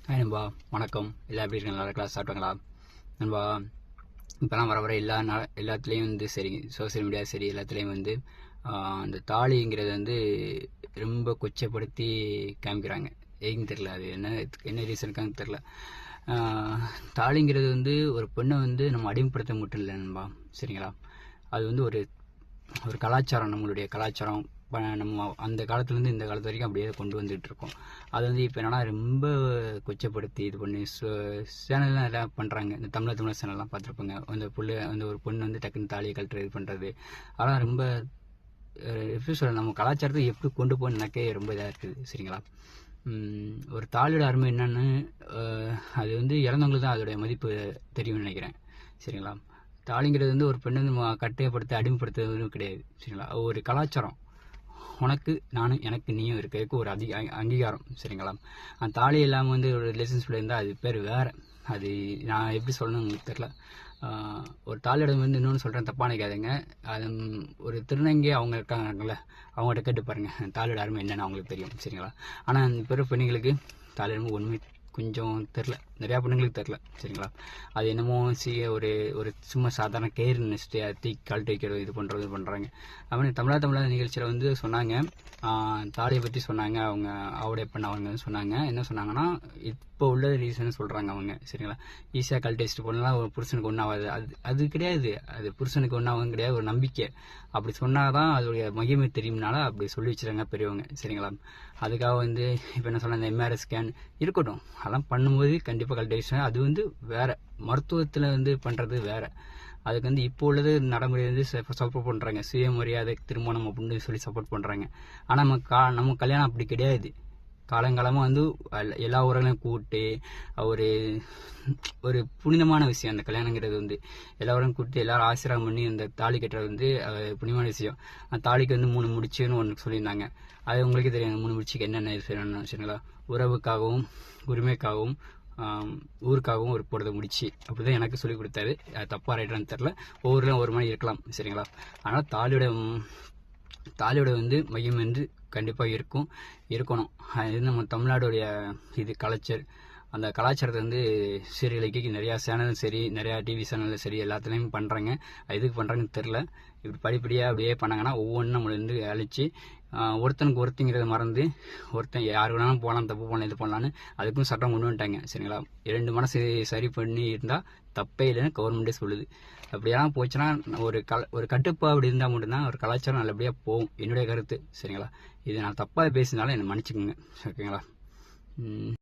நண்பா வணக்கம். எல்லாம் எப்படி இருக்கு? நல்லா இருக்கலாம். சாப்பிட்டாங்களா நண்பா? இப்போலாம் வர எல்லாத்துலேயும் சரி, சோசியல் மீடியா சரி, எல்லாத்துலேயும் அந்த தாலிங்கிறது ரொம்ப கொச்சப்படுத்தி காமிக்கிறாங்க. ஏன்னு தெரில, அது என்ன ரீசனுக்கான்னு தெரில. தாலிங்கிறது ஒரு பெண்ணை நம்ம அடிமைப்படுத்த மட்டும் இல்லை நண்பா, சரிங்களா? அது ஒரு ஒரு கலாச்சாரம், நம்மளுடைய கலாச்சாரம். நம்ம அந்த காலத்துலேருந்து இந்த காலத்து வரைக்கும் அப்படியே கொண்டு வந்துட்டு இருக்கோம். அது இப்போ என்னன்னா ரொம்ப கொச்சப்படுத்தி இது பண்ணி சேனல்லாம் நிறையா பண்ணுறாங்க. இந்த தமிழ் சேனல்லாம் பார்த்துருப்பாங்க. அந்த ஒரு பொண்ணு டக்குன்னு தாலியை கழட்டுறது, இது பண்ணுறது, அதெல்லாம் ரொம்ப எப்படி சொல்ல, நம்ம கலாச்சாரத்தை எப்படி கொண்டு போகணுன்னு எனக்கே ரொம்ப இதாக இருக்குது, சரிங்களா? ஒரு தாலியோட அருமை என்னன்னு அது இறந்தவங்களுக்கு தான் அதோடைய மதிப்பு தெரியும்னு நினைக்கிறேன், சரிங்களா? தாலிங்கிறது ஒரு பெண்ணை கட்டையப்படுத்த அடிமைப்படுத்துறதும் கிடையாது, சரிங்களா? ஒரு கலாச்சாரம். உனக்கு நானும், எனக்கு நீயும் இருக்கிறதுக்கு ஒரு அங்கீகாரம், சரிங்களா? அந்த தாலி இல்லாமல் ஒரு ரிலேஷன்ஷிப்பில் இருந்தால் அது பேர் வேறு. அது நான் எப்படி சொல்லணும்னு உங்களுக்கு தெரில. ஒரு தாலியோட இன்னொன்று சொல்கிறேன், தப்பாக நினைக்காதுங்க. அது ஒரு திருநங்கை அவங்க இருக்காங்கல்ல, அவங்கள்ட்ட கேட்டு பாருங்கள், தாலியோட அருமை என்னென்னு அவங்களுக்கு தெரியும், சரிங்களா? ஆனால் இப்போ இருக்கிற பெண்களுக்கு தாலியோட உண்மை கொஞ்சம் தெரில, நிறையா பெண்களுக்கு தெரில, சரிங்களா? அது என்னமோ ஒரு ஒரு சும்மா சாதாரண கேர் நினச்சிட்டு தீ கழட்டி வைக்கிறது, இது பண்ணுறாங்க. அவனு தமிழா நிகழ்ச்சியில் சொன்னாங்க, தாலியை பற்றி சொன்னாங்க. அவருடைய பெண் அவங்க சொன்னாங்க. என்ன சொன்னாங்கன்னா, இப்போ உள்ள ரீசன் சொல்கிறாங்க அவங்க, சரிங்களா? ஈஸியாக கழட்டி வச்சுட்டு போனால் ஒரு புருஷனுக்கு ஒன்றாகாது. அது கிடையாது. அது புருஷனுக்கு ஒன்றாகும் கிடையாது, ஒரு நம்பிக்கை. அப்படி சொன்னால் தான் அதோடைய மகிமை தெரியும்னால அப்படி சொல்லி வச்சுருங்க பெரியவங்க, சரிங்களா? அதுக்காக இப்போ என்ன சொன்னால், இந்த எம்ஆர்ஐ ஸ்கேன் இருக்கட்டும், அதெல்லாம் பண்ணும்போது கண்டிப்பாக கழட்டி வச்சுருங்க. அது வேறு மருத்துவத்தில் பண்ணுறது வேறு. அதுக்கு இப்போ உள்ளது நடைமுறை சப்போர்ட் பண்ணுறாங்க. சுயமரியாதை திருமணம் அப்படின்னு சொல்லி சப்போர்ட் பண்ணுறாங்க. ஆனால் நம்ம கல்யாணம் அப்படி கிடையாது. காலங்காலமாக எல்லா உறவுகளையும் கூப்பிட்டு ஒரு புனிதமான விஷயம் அந்த கல்யாணங்கிறது. எல்லா உறவும் கூப்பிட்டு எல்லாரும் ஆசீர்வாதம் பண்ணி அந்த தாலி கட்டுறது புனிதமான விஷயம். அந்த தாலிக்கு 3 முடிச்சுன்னு ஒன்று சொல்லியிருந்தாங்க. அது உங்களுக்கே தெரியும், 3 முடிச்சுக்கு என்னென்ன செய்யணும்னு, சரிங்களா? உறவுக்காகவும், உரிமைக்காகவும், ஊருக்காகவும் ஒரு போடுறத முடிச்சு, அப்படிதான் எனக்கு சொல்லி கொடுத்தாரு. தப்பா ரைட்டான்னு தெரில, ஒவ்வொருலாம் ஒரு மாதிரி இருக்கலாம், சரிங்களா? ஆனால் தாலியோட மையம் கண்டிப்பாக இருக்கணும். அது நம்ம தமிழ்நாடுடைய இது கல்ச்சர். அந்த கலாச்சாரத்தை சீரியலுக்கு நிறையா சேனலும் சரி, நிறையா டிவி சேனலும் சரி, எல்லாத்துலேயும் பண்ணுறாங்க. எதுக்கு பண்ணுறாங்கன்னு தெரில. இப்படி படிப்படியாக அப்படியே பண்ணாங்கன்னா ஒவ்வொன்றும் நம்மளை அழிச்சு ஒருத்தனுக்கு ஒருத்தங்கிறத மறந்து ஒருத்தன் யார் வேணாலும் போகலாம், தப்பு பண்ணலாம், இது பண்ணலான்னு அதுக்கும் சட்டம் கொண்டு வந்துட்டாங்க, சரிங்களா? 2 மனசு சரி பண்ணி இருந்தால் தப்பே இல்லைன்னு கவர்மெண்ட்டே சொல்லுது. அப்படியெல்லாம் போச்சுன்னா ஒரு கட்டுப்பாடு இருந்தால் மட்டும்தான் ஒரு கலாச்சாரம் நல்லபடியாக போகும், என்னுடைய கருத்து, சரிங்களா? இது நான் தப்பாக பேசினாலும் என்னை மன்னிச்சுக்கோங்க, ஓகேங்களா?